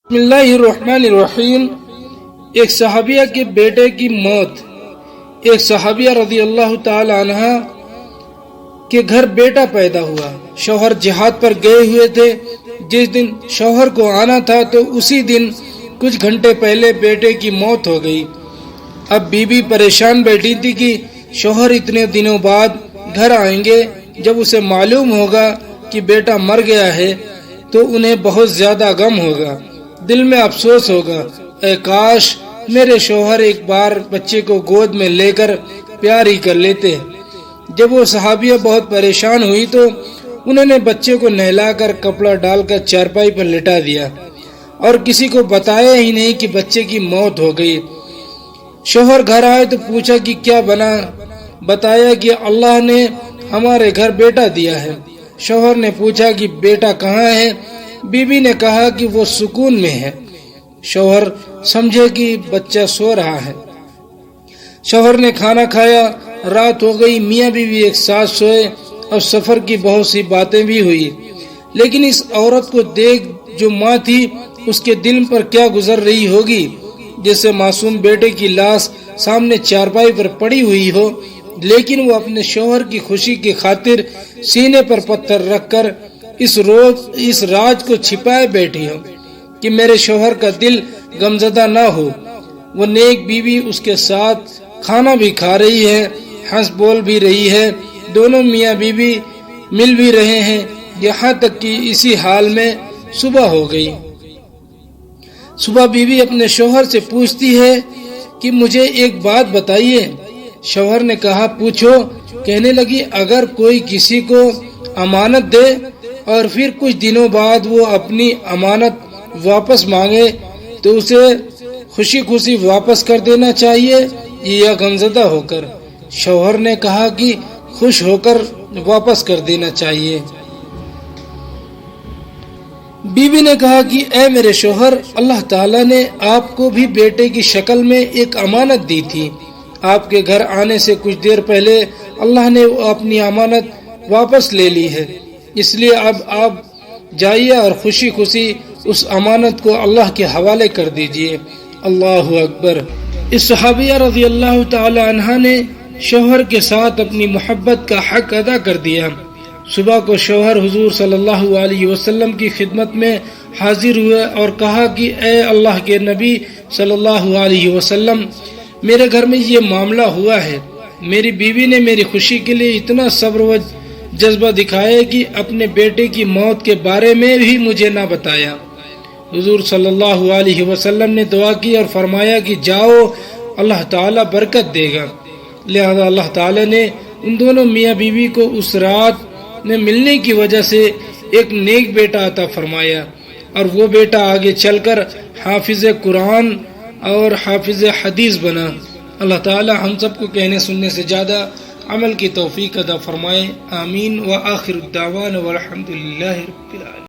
بسم اللہ الرحمن الرحیم۔ ایک صحابیہ کے بیٹے کی موت۔ ایک صحابیہ رضی اللہ تعالی عنہ کے گھر بیٹا پیدا ہوا۔ شوہر جہاد پر گئے ہوئے تھے۔ جس دن شوہر کو آنا تھا تو اسی دن کچھ گھنٹے پہلے بیٹے کی موت ہو گئی۔ اب بیوی پریشان بیٹھی تھی کہ شوہر اتنے دنوں بعد گھر آئیں گے۔ جب اسے معلوم ہوگا کہ بیٹا مر گیا ہے تو انہیں بہت زیادہ غم ہوگا، دل میں افسوس ہوگا، اے کاش میرے شوہر ایک بار بچے کو گود میں لے کر پیار ہی کر لیتے۔ جب وہ صحابیہ بہت پریشان ہوئی تو انہوں نے بچے کو نہلا کر کپڑا ڈال کر چارپائی پر لٹا دیا اور کسی کو بتایا ہی نہیں کہ بچے کی موت ہو گئی۔ شوہر گھر آئے تو پوچھا کہ کیا بنا؟ بتایا کہ اللہ نے ہمارے گھر بیٹا دیا ہے۔ شوہر نے پوچھا کہ بیٹا کہاں ہے؟ بیوی نے کہا کہ وہ سکون میں ہے۔ شوہر سمجھے کہ بچہ سو رہا ہے۔ شوہر نے کھانا کھایا، رات ہو گئی، میاں بیوی ایک ساتھ سوئے اور سفر کی بہت سی باتیں بھی ہوئی، لیکن اس عورت کو دیکھ جو ماں تھی اس کے دل پر کیا گزر رہی ہوگی، جیسے معصوم بیٹے کی لاش سامنے چارپائی پر پڑی ہوئی ہو، لیکن وہ اپنے شوہر کی خوشی کی خاطر سینے پر پتھر رکھ کر اس راز کو چھپائے بیٹھی ہو کہ میرے شوہر کا دل غمزدہ نہ ہو۔ وہ نیک بیوی اس کے ساتھ کھانا بھی کھا رہی ہے، ہنس بول بھی رہی ہے، دونوں میاں بیوی مل بھی رہے ہیں، یہاں تک کہ اسی حال میں صبح ہو گئی۔ صبح بیوی اپنے شوہر سے پوچھتی ہے کہ مجھے ایک بات بتائیے۔ شوہر نے کہا پوچھو۔ کہنے لگی اگر کوئی کسی کو امانت دے اور پھر کچھ دنوں بعد وہ اپنی امانت واپس مانگے تو اسے خوشی خوشی واپس کر دینا چاہیے یا غمزدہ ہو کر؟ شوہر نے کہا کہ خوش ہو کر واپس کر دینا چاہیے۔ بیوی نے کہا کہ اے میرے شوہر، اللہ تعالیٰ نے آپ کو بھی بیٹے کی شکل میں ایک امانت دی تھی۔ آپ کے گھر آنے سے کچھ دیر پہلے اللہ نے اپنی امانت واپس لے لی ہے، اس لیے اب آپ جائیے اور خوشی خوشی اس امانت کو اللہ کے حوالے کر دیجئے۔ اللہ اکبر۔ اس صحابیہ رضی اللہ تعالی عنہ نے شوہر کے ساتھ اپنی محبت کا حق ادا کر دیا۔ صبح کو شوہر حضور صلی اللہ علیہ وسلم کی خدمت میں حاضر ہوئے اور کہا کہ اے اللہ کے نبی صلی اللہ علیہ وسلم، میرے گھر میں یہ معاملہ ہوا ہے۔ میری بیوی نے میری خوشی کے لیے اتنا صبر و جذبہ دکھایا کہ اپنے بیٹے کی موت کے بارے میں بھی مجھے نہ بتایا۔ حضور صلی اللہ علیہ وسلم نے دعا کی اور فرمایا کہ جاؤ، اللہ تعالیٰ برکت دے گا۔ لہذا اللہ تعالیٰ نے ان دونوں میاں بیوی کو اس رات میں ملنے کی وجہ سے ایک نیک بیٹا عطا فرمایا، اور وہ بیٹا آگے چل کر حافظ قرآن اور حافظ حدیث بنا۔ اللہ تعالی ہم سب کو کہنے سننے سے زیادہ عمل کی توفیق عطا فرمائے، آمین۔ وآخر الدعوان والحمد للہ رب العالمین۔